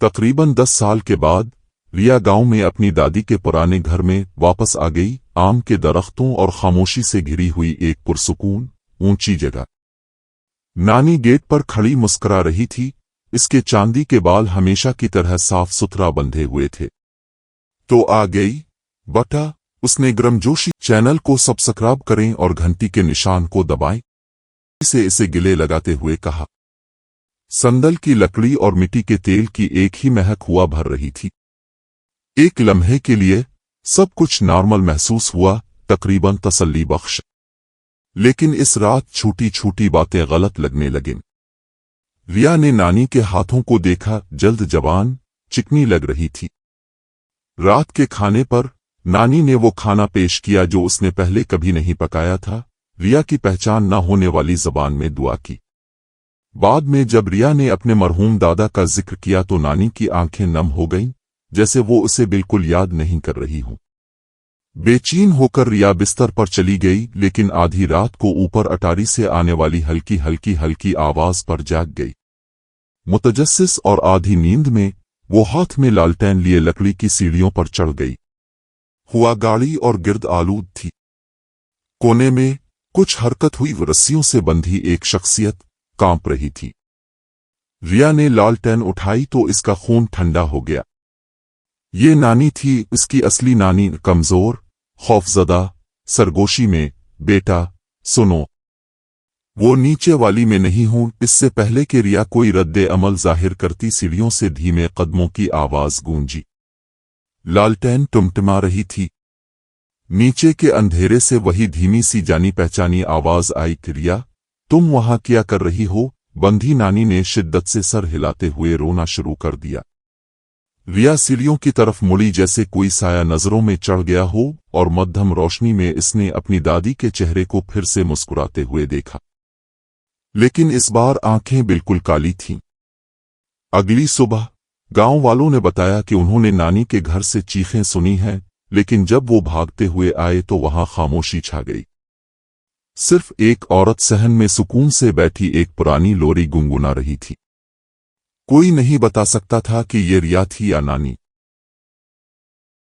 तकरीबन 10 साल के बाद रिया गांव में अपनी दादी के पुराने घर में वापस आ गई। आम के दरख्तों और खामोशी से घिरी हुई एक पुरसुकून ऊंची जगह। नानी गेट पर खड़ी मुस्कुरा रही थी। इसके चांदी के बाल हमेशा की तरह साफ सुथरा बंधे हुए थे। तो आ गई बटा, उसने गर्मजोशी। चैनल को सब्सक्राइब करें और घंटी के निशान को दबाएं, इसे गिले लगाते हुए कहा। संदल की लकड़ी और मिट्टी के तेल की एक ही महक हुआ भर रही थी। एक लम्हे के लिए सब कुछ नॉर्मल महसूस हुआ, तकरीबन तसल्ली बख्श। लेकिन इस रात छोटी छोटी बातें गलत लगने लगीं। रिया ने नानी के हाथों को देखा, जल्द जबान, चिकनी लग रही थी। रात के खाने पर नानी ने वो खाना पेश किया जो उसने पहले कभी नहीं पकाया था। रिया की पहचान न होने वाली जबान में दुआ की। बाद में जब रिया ने अपने मरहूम दादा का जिक्र किया तो नानी की आंखें नम हो गईं, जैसे वो उसे बिल्कुल याद नहीं कर रही हो। बेचैन होकर रिया बिस्तर पर चली गई, लेकिन आधी रात को ऊपर अटारी से आने वाली हल्की हल्की आवाज पर जाग गई। मुतजस्सिस और आधी नींद में वो हाथ में लालटेन लिए लकड़ी की सीढ़ियों पर चढ़ गई। हुआ गाड़ी और गिर्द आलूद थी। कोने में कुछ हरकत हुई, रस्सियों से बंधी एक शख्सियत कांप रही थी। रिया ने लालटेन उठाई तो इसका खून ठंडा हो गया। ये नानी थी, इसकी असली नानी, कमजोर, खौफजदा, सरगोशी में। बेटा सुनो, वो नीचे वाली में नहीं हूं। इससे पहले कि रिया कोई रद्दे अमल जाहिर करती, सीढ़ियों से धीमे कदमों की आवाज गूंजी। लालटेन टुमटमा रही थी। नीचे के अंधेरे से वही धीमी सी जानी पहचानी आवाज आई, रिया तुम वहां क्या कर रही हो? बंधी नानी ने शिद्दत से सर हिलाते हुए रोना शुरू कर दिया। रिया सीढ़ियों की तरफ मुड़ी, जैसे कोई साया नजरों में चढ़ गया हो, और मध्यम रोशनी में इसने अपनी दादी के चेहरे को फिर से मुस्कुराते हुए देखा। लेकिन इस बार आंखें बिल्कुल काली थीं। अगली सुबह गांव वालों ने बताया कि उन्होंने नानी के घर से चीखें सुनी हैं, लेकिन जब वो भागते हुए आए तो वहां खामोशी छा गई। सिर्फ एक औरत सहन में सुकून से बैठी एक पुरानी लोरी गुनगुना रही थी। कोई नहीं बता सकता था कि ये रिया थी या नानी।